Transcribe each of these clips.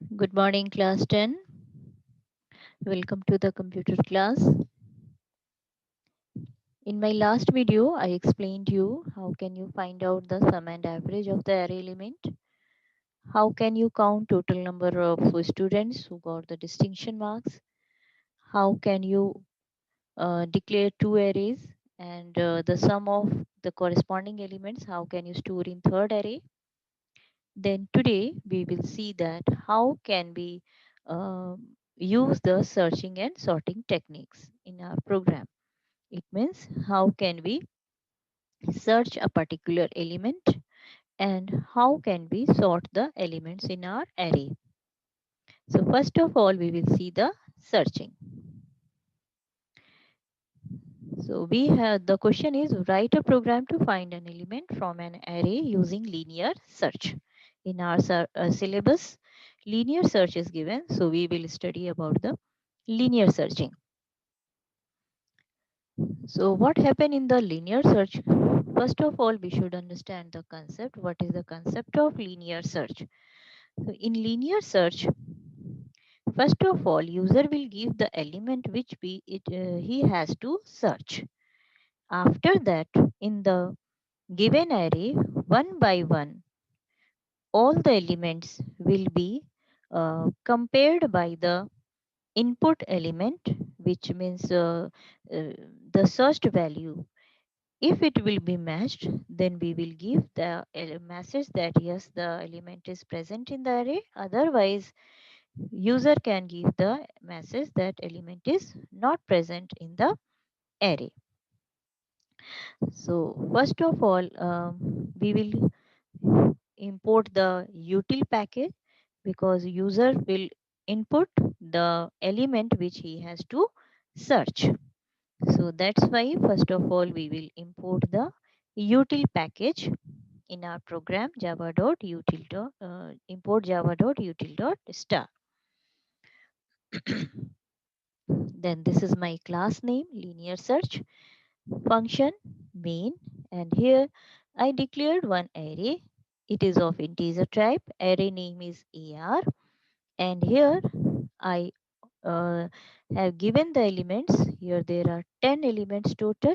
Good morning, class 10. Welcome to the computer class. In my last video, I explained you how can you find out the sum and average of the array element. How can you count total number of students who got the distinction marks. How can you declare two arrays and the sum of the corresponding elements. How can you store in third array. Then today we will see that how can we use the searching and sorting techniques in our program. It means how can we search a particular element and how can we sort the elements in our array. So first of all, we will see the searching. So we have the question is write a program to find an element from an array using linear search. In our syllabus, linear search is given. So we will study about the linear searching. So what happened in the linear search? First of all, we should understand the concept. What is the concept of linear search? So in linear search, first of all, user will give the element which he has to search. After that, in the given array, one by one, all the elements will be compared by the input element, which means uh, the searched value. If it will be matched, then we will give the message that yes, the element is present in the array. Otherwise, user can give the message that element is not present in the array. So first of all, we will import the util package because user will input the element which he has to search. So that's why first of all we will import the util package in our program java.util. Import java.util.star. Then this is my class name linear search function main, and here I declared one array. It is of integer type. Array name is AR, and here I have given the elements. Here there are 10 elements total: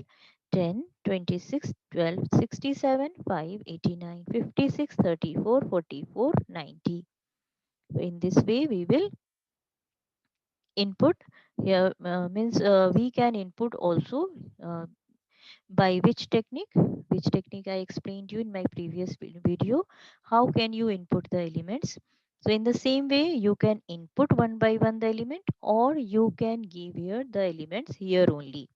10, 26, 12, 67, 5, 89, 56, 34, 44, 90. So in this way we will input. Here means we can input also uh, by which technique I explained you in my previous video. How can you input the elements? So in the same way you can input one by one the element, or you can give here the elements here only.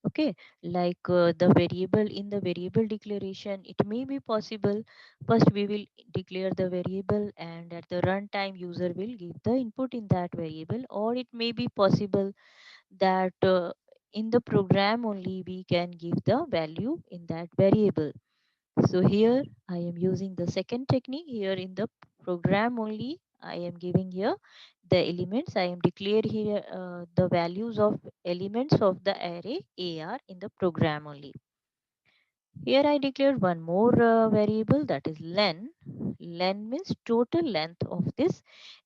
Okay, like the variable, in the variable declaration it may be possible first we will declare the variable and at the runtime user will give the input in that variable, or it may be possible that in the program only we can give the value in that variable. So here I am using the second technique. Here in the program only I am giving here the elements. I am declare here the values of elements of the array AR in the program only. Here I declared one more variable, that is len. Len means total length of this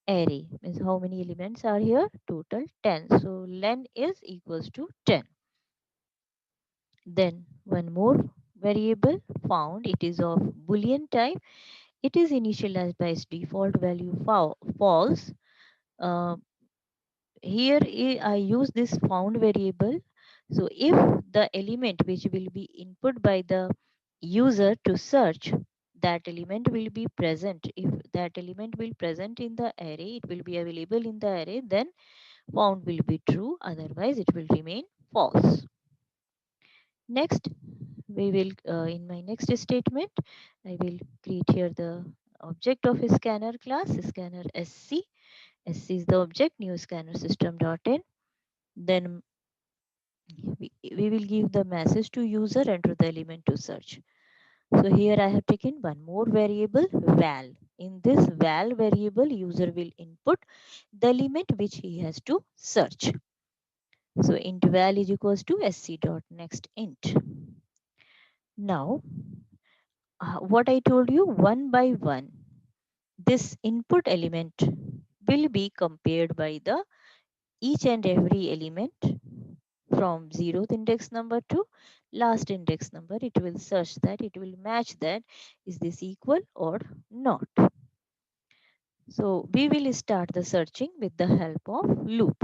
array. Means how many elements are here? Total 10. So len is equals to 10. Then one more variable found. It is of boolean type. It is initialized by its default value false. Uh, Here I use this found variable. So if the element which will be input by the user to search, that element will be present. If that element will present in the array, it will be available in the array, then found will be true. Otherwise, it will remain false. Next, we will in my next statement, I will create here the object of a scanner class, scanner SC. SC is the object, new scanner system.in. Then we will give the message to user, enter the element to search. So here I have taken one more variable val. In this val variable, user will input the element which he has to search. So int val is equals to sc dot next int. Now what I told you, one by one, this input element will be compared by the each and every element from 0th index number to last index number. It will search that, it will match that, is this equal or not. So we will start the searching with the help of loop.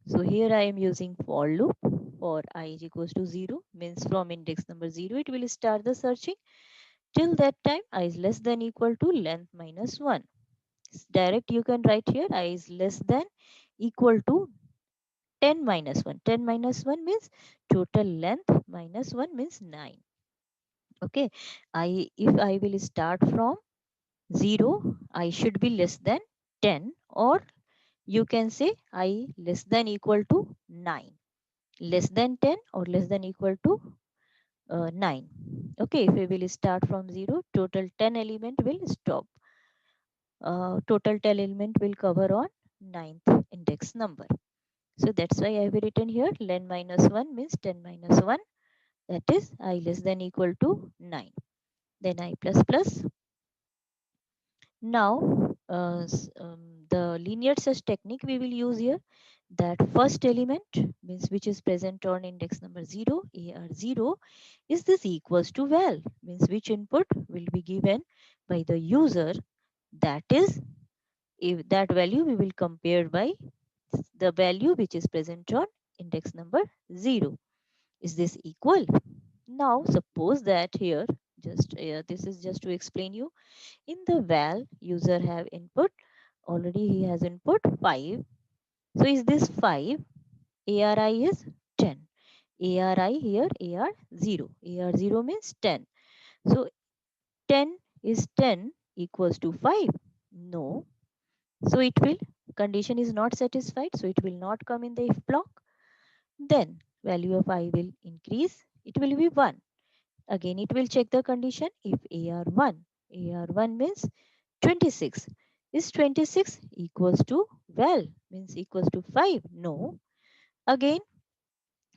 So here I am using for loop for I is equals to 0, means from index number 0 it will start the searching. Till that time I is less than equal to length minus 1. It's direct, you can write here I is less than equal to 10 minus 1. 10 minus 1 means total length, minus 1 means 9. Okay, if I will start from 0, I should be less than 10, or you can say I less than equal to 9. Less than 10 or less than equal to 9. Okay, if we will start from 0, total 10 element will stop. Total 10 element will cover on ninth index number. So that's why I have written here len minus 1 means 10 minus 1, that is I less than equal to 9. Then I plus plus. Now the linear search technique we will use here, that first element means which is present on index number 0, AR0, is this equals to val, means which input will be given by the user, that is if that value we will compare by the value which is present on index number 0. Is this equal? Now suppose that here, just this is just to explain you, in the val user have input, already he has input 5. So is this 5? ARI is 10. ARI here AR0. AR0 means 10. So 10 is 10 equals to 5? No. So it will, condition is not satisfied, so it will not come in the if block. Then value of I will increase, it will be 1. Again it will check the condition, if AR1, AR1 means 26. Is 26 equals to, well, means equals to 5? No. Again,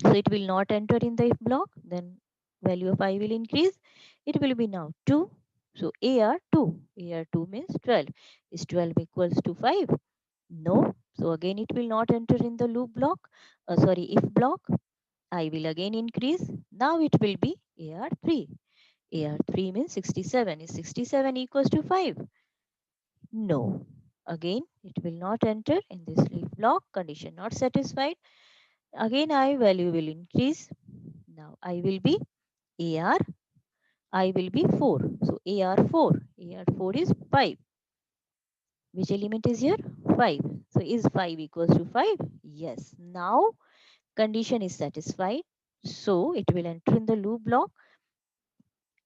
so it will not enter in the if block. Then value of I will increase. It will be now 2. So AR2. AR2 means 12. Is 12 equals to 5? No. So again it will not enter in the loop block. If block. I will again increase. Now it will be AR3. AR3 means 67. Is 67 equals to 5? No. Again, it will not enter in this leaf block. Condition not satisfied. Again, I value will increase. Now I will be AR. I will be 4. So AR4. AR4 is 5. Which element is here? 5. So is 5 equals to 5? Yes. Now condition is satisfied. So it will enter in the loop block.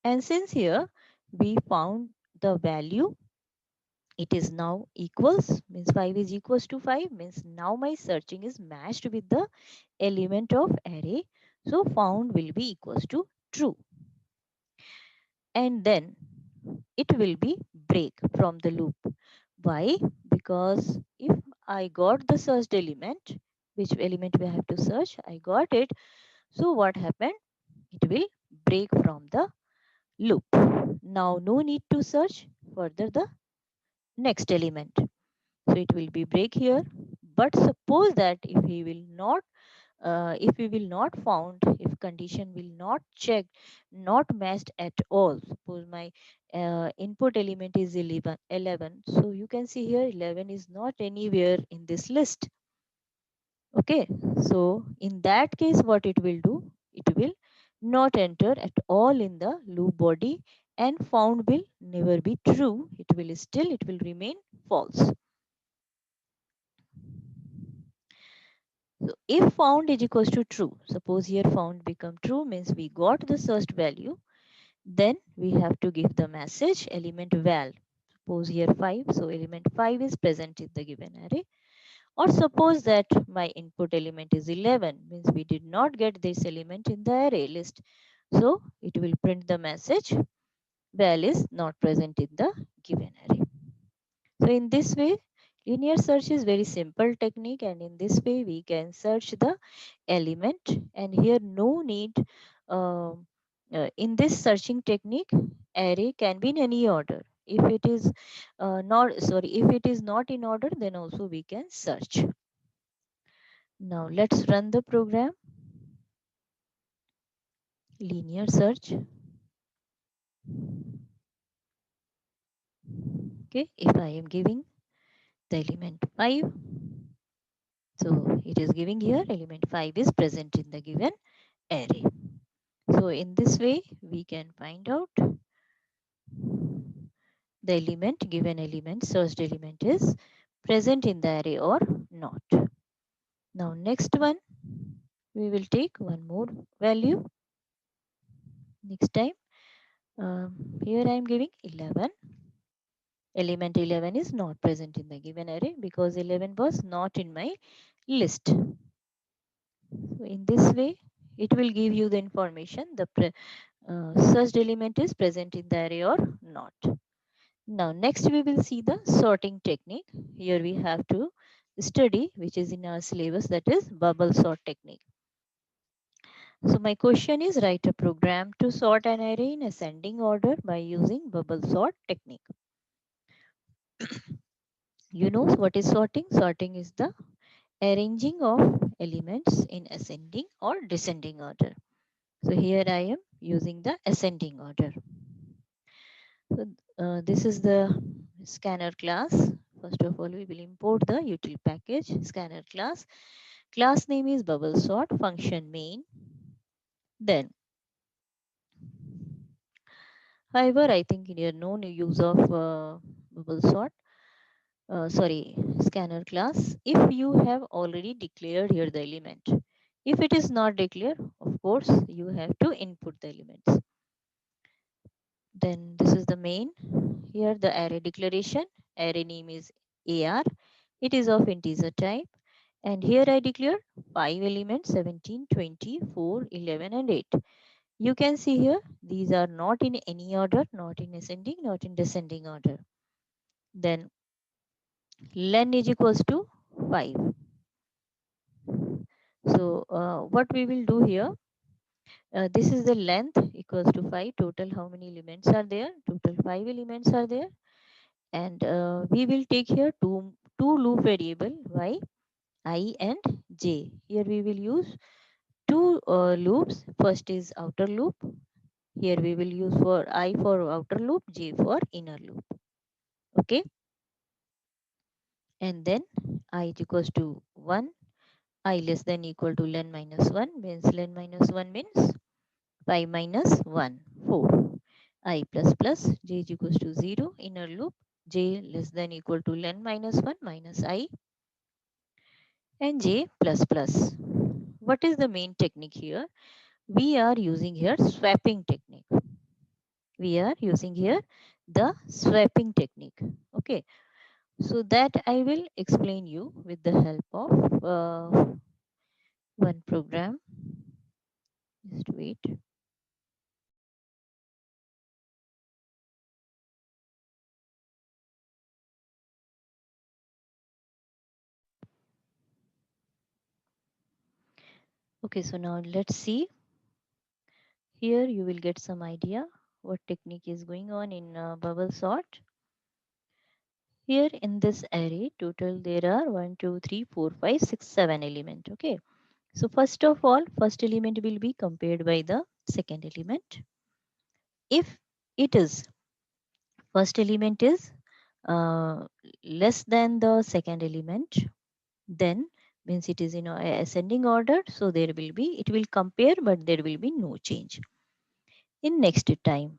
And since here we found the value, it is now equals, means 5 is equals to 5, means now my searching is matched with the element of array. So found will be equals to true. And then it will be break from the loop. Why? Because if I got the searched element, which element we have to search, I got it. So what happened? It will break from the loop. Now no need to search further the next element. So it will be break here. But suppose that if he will not, if we will not found, if condition will not checked, not matched at all. Suppose my input element is 11. So you can see here 11 is not anywhere in this list. Okay. So in that case, what it will do? It will not enter at all in the loop body, and found will never be true. It will remain false. So if found is equals to true, suppose here found become true, means we got the searched value, then we have to give the message element val. Suppose here 5, so element 5 is present in the given array. Or suppose that my input element is 11, means we did not get this element in the array list. So it will print the message val is not present in the given array. So in this way, linear search is very simple technique, and in this way we can search the element. And here no need, in this searching technique, array can be in any order. If it is if it is not in order, then also we can search. Now let's run the program. Linear search. Okay, if I am giving the element 5, so it is giving here element 5 is present in the given array. So in this way we can find out the given element, searched element is present in the array or not. Now next one, we will take one more value. Next time, here I am giving 11. Element 11 is not present in the given array because 11 was not in my list. So in this way, it will give you the information the searched element is present in the array or not. Now next we will see the sorting technique. Here we have to study, which is in our syllabus, that is bubble sort technique. So my question is, write a program to sort an array in ascending order by using bubble sort technique. You know what is sorting? Sorting is the arranging of elements in ascending or descending order. So here I am using the ascending order. So this is the scanner class. First of all, we will import the util package scanner class. Class name is bubble sort, function main. Then, however, I think here no new use of bubble sort. Scanner class. If you have already declared here the element, if it is not declared, of course, you have to input the elements. Then this is the main. Here the array declaration. Array name is AR. It is of integer type. And here I declare 5 elements 17, 20, 4, 11 and 8. You can see here these are not in any order, not in ascending, not in descending order. Then len is equals to 5. So what we will do here, this is the length equals to 5. Total how many elements are there? Total 5 elements are there. And we will take here two loop variable y, I and j. Here we will use two loops. First is outer loop. Here we will use for I for outer loop, j for inner loop. Okay. And then I is equals to 1. I less than equal to len minus 1 means len minus 1 means 5 minus 1, 4. I plus plus j is equals to 0. Inner loop j less than equal to len minus 1 minus I and j plus plus. What is the main technique here? We are using here swapping technique. We are using here the swapping technique. Okay. So that I will explain you with the help of one program. Just wait. Okay, so now let's see. Here you will get some idea what technique is going on in bubble sort. Here in this array, total there are 1, 2, 3, 4, 5, 6, 7 element. Okay. So first of all, first element will be compared by the second element. If it is first element is less than the second element, then means it is in ascending order. So there will be, it will compare, but there will be no change. In next time,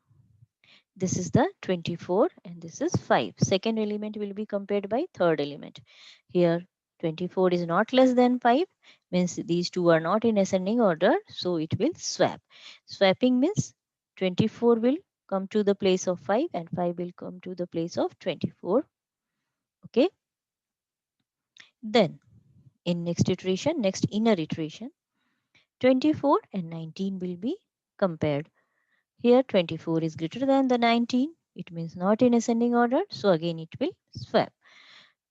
this is the 24 and this is 5. Second element will be compared by third element. Here 24 is not less than 5 means these two are not in ascending order. So it will swap. Swapping means 24 will come to the place of 5 and 5 will come to the place of 24. Okay. Then in next iteration, next inner iteration, 24 and 19 will be compared. Here 24 is greater than the 19. It means not in ascending order. So again it will swap.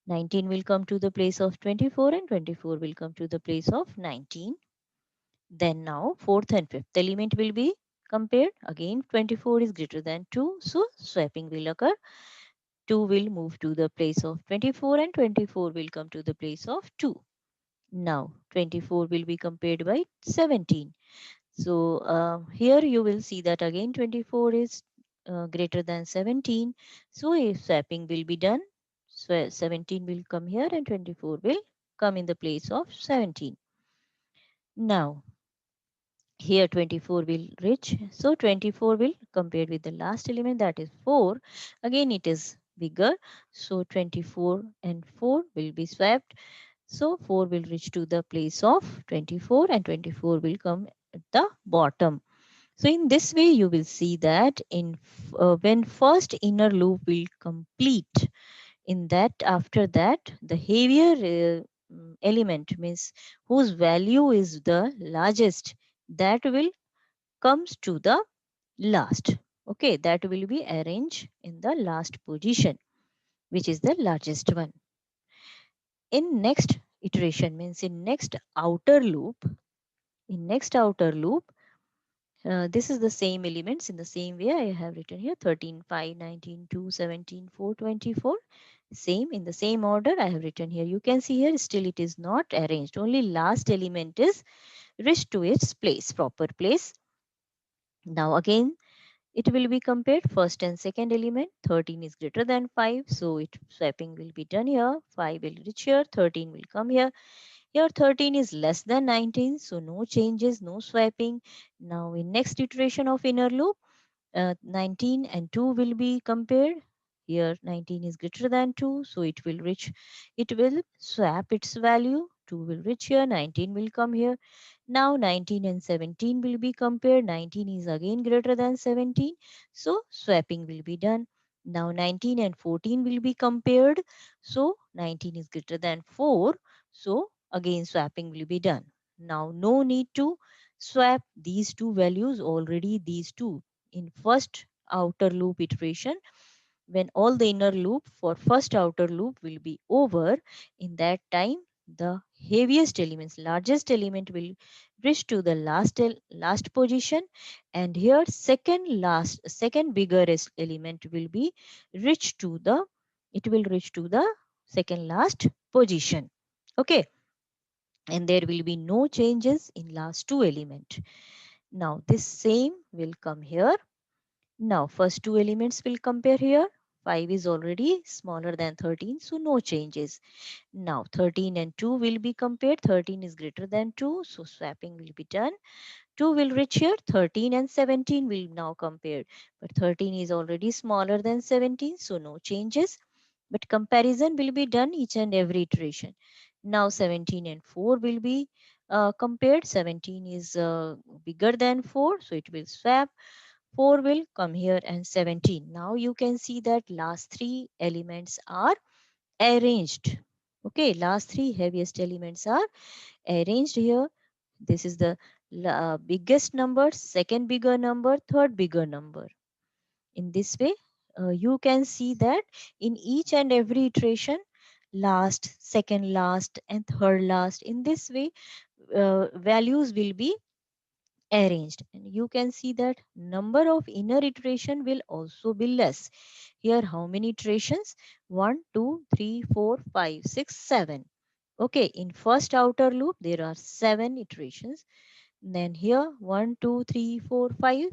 19 will come to the place of 24 and 24 will come to the place of 19. Then now fourth and fifth element will be compared. Again 24 is greater than 2, so swapping will occur. 2 will move to the place of 24 and 24 will come to the place of 2. Now 24 will be compared by 17. So here you will see that again 24 is greater than 17. So a swapping will be done. So 17 will come here and 24 will come in the place of 17. Now here 24 will reach. So 24 will compared with the last element, that is 4. Again it is bigger. So 24 and 4 will be swapped. So 4 will reach to the place of 24 and 24 will come at the bottom. So in this way, you will see that when first inner loop will complete, in that after that the heavier element means whose value is the largest, that will comes to the last. Okay, that will be arranged in the last position, which is the largest one. In next iteration means in next outer loop, this is the same elements in the same way I have written here 13, 5, 19, 2, 17, 4, 24. Same in the same order I have written here. You can see here still it is not arranged. Only last element is reached to its place, proper place. Now again it will be compared first and second element. 13 is greater than 5. So it swapping will be done here. 5 will reach here. 13 will come here. Here 13 is less than 19, so no changes, no swapping. Now in next iteration of inner loop, 19 and 2 will be compared. Here 19 is greater than 2, so it will swap its value. 2 will reach here, 19 will come here. Now 19 and 17 will be compared. 19 is again greater than 17, so swapping will be done. Now 19 and 14 will be compared. So 19 is greater than 4, so again swapping will be done. Now no need to swap these two values, already these two in first outer loop iteration. When all the inner loop for first outer loop will be over, in that time the heaviest elements, largest element will reach to the last position, and here second biggest element will be reach to the it will reach to the second last position. Okay, and there will be no changes in last two element. Now this same will come here. Now first two elements will compare here. 5 is already smaller than 13, so no changes. Now 13 and 2 will be compared. 13 is greater than 2, so swapping will be done. 2 will reach here. 13 and 17 will now compare. But 13 is already smaller than 17, so no changes. But comparison will be done each and every iteration. Now 17 and 4 will be compared. 17 is bigger than 4, so it will swap. 4 will come here and 17. Now you can see that last three elements are arranged. Okay, last three heaviest elements are arranged here. This is the biggest number, second bigger number, third bigger number. In this way, you can see that in each and every iteration, last, second last, and third last, in this way, values will be arranged, and you can see that number of inner iteration will also be less. Here how many iterations? 1, 2, 3, 4, 5, 6, 7. Okay, in first outer loop there are 7 iterations. Then here 1, 2, 3, 4, 5,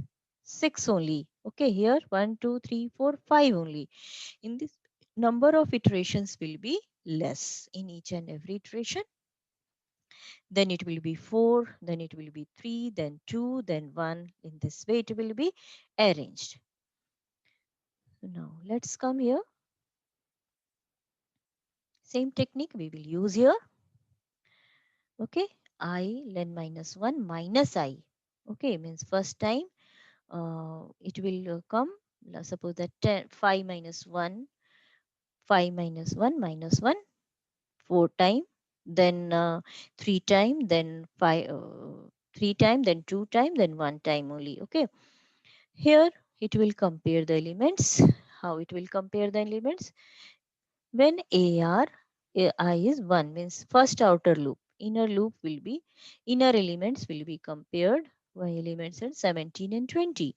6 only. Okay, here 1, 2, 3, 4, 5 only. In this, number of iterations will be less in each and every iteration. Then it will be 4, then it will be 3, then 2, then 1. In this way it will be arranged. Now let's come here. Same technique we will use here. Okay, I len minus 1 minus I. Okay, means first time it will come, suppose that 5 minus 1, 5 minus 1 minus 1, 4 time, then 3 time, then 5, 3 time, then 2 time, then 1 time only. Okay, here it will compare the elements. How it will compare the elements? When I is 1 means first outer loop. Inner elements will be compared. elements are 17 and 20.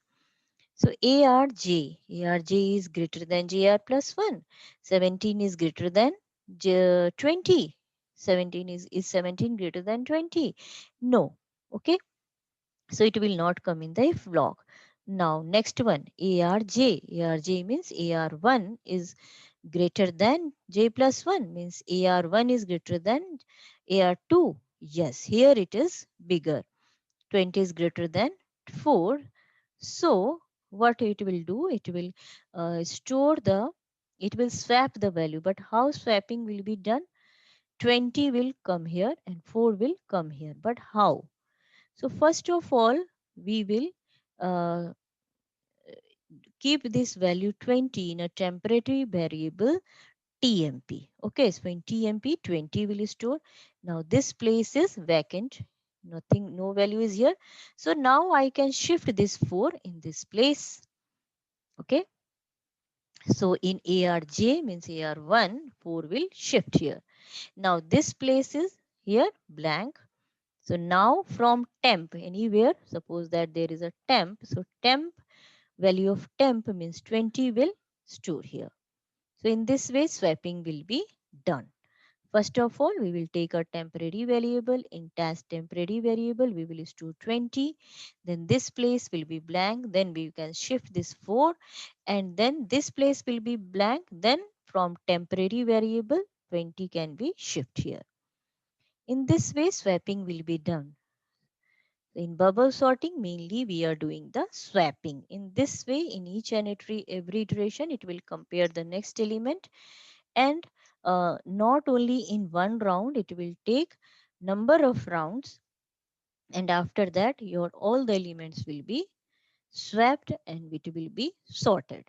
So ARJ is greater than JR plus 1. 17 is greater than 20. 17 is 17 greater than 20? No. Okay. So it will not come in the if block. Now next one, ARJ. ARJ means AR1 is greater than J plus 1, means AR1 is greater than AR2. Yes, here it is bigger. 20 is greater than 4. So what it will do, it will it will swap the value. But how swapping will be done? 20 will come here and 4 will come here. But how? So first of all, we will uh, keep this value 20 in a temporary variable TMP. Okay, so in TMP 20 will store. Now this place is vacant. Nothing, no value is here. So now I can shift this 4 in this place. Okay. So in ARJ means AR1, 4 will shift here. Now this place is here blank. So now from temp anywhere, suppose that there is a temp. So temp, value of temp means 20 will store here. So in this way swapping will be done. First of all, we will take a temporary variable. In task temporary variable, we will store 20. Then this place will be blank. Then we can shift this 4. And then this place will be blank. Then from temporary variable, 20 can be shifted here. In this way, swapping will be done. In bubble sorting, mainly we are doing the swapping. In this way, in each and every iteration, it will compare the next element, and not only in one round, it will take number of rounds, and after that your all the elements will be swapped and it will be sorted.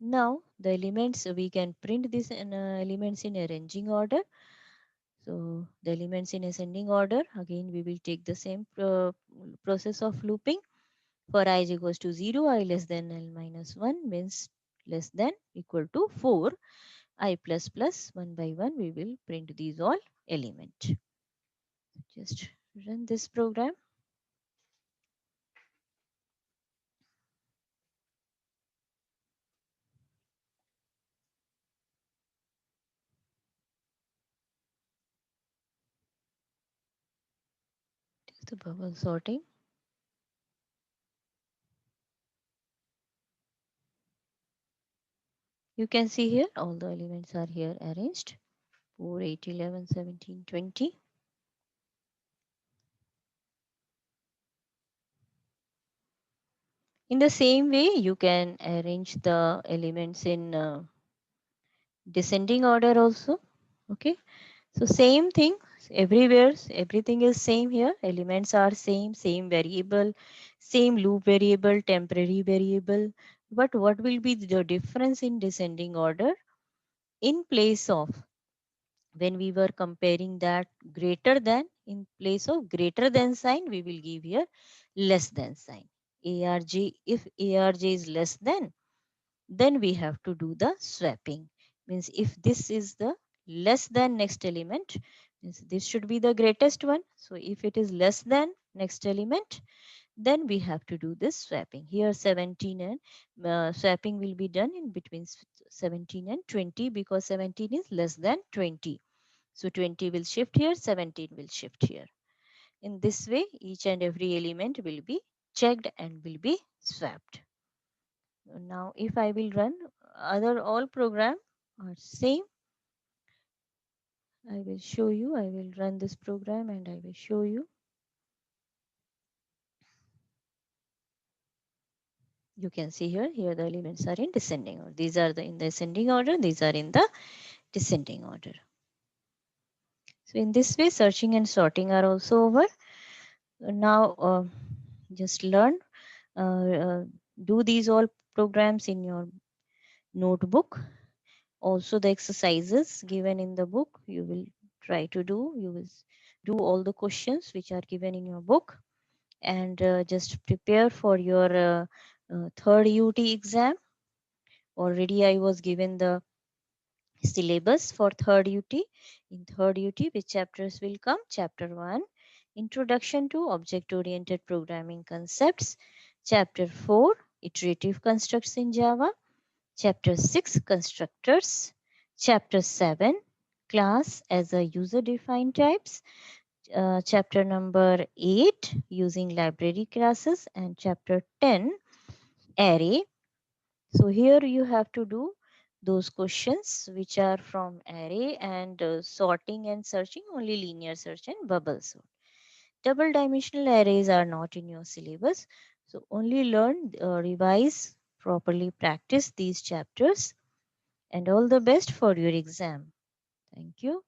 Now the elements, we can print these elements in arranging order. So the elements in ascending order, again we will take the same process of looping. For I is equals to 0, I less than L minus 1 means less than equal to 4. I plus plus 1 by 1, we will print these all element. Just run this program. It is the bubble sorting. You can see here all the elements are here arranged. 4, 8, 11, 17, 20. In the same way, you can arrange the elements in descending order also. Okay. So same thing everywhere. Everything is same here. Elements are same variable, same loop variable, temporary variable. But what will be the difference in descending order? In place of, when we were comparing that greater than, in place of greater than sign, we will give here less than sign. ARJ, if ARJ is less than, then we have to do the swapping. Means if this is the less than next element, means this should be the greatest one. So if it is less than next element, then we have to do this swapping. Here 17 and swapping will be done in between 17 and 20, because 17 is less than 20. So 20 will shift here, 17 will shift here. In this way, each and every element will be checked and will be swapped. Now, if I will run other all program are same, I will show you. I will run this program and I will show you. You can see here the elements are in descending order. These are in the ascending order. These are in the descending order. So in this way, searching and sorting are also over. Now, just learn, uh, do these all programs in your notebook. Also the exercises given in the book, you will try to do. You will do all the questions which are given in your book, and just prepare for your third UT exam. Already I was given the syllabus for third UT. In third UT, which chapters will come? Chapter 1, Introduction to Object-Oriented Programming Concepts. Chapter 4, Iterative Constructs in Java. Chapter 6, Constructors. Chapter 7, Class as a User-Defined Types. Chapter number 8, Using Library Classes. And Chapter 10, Array. So here you have to do those questions which are from array, and sorting and searching only linear search and bubble sort. Double dimensional arrays are not in your syllabus. So only learn, revise, properly practice these chapters, and all the best for your exam. Thank you.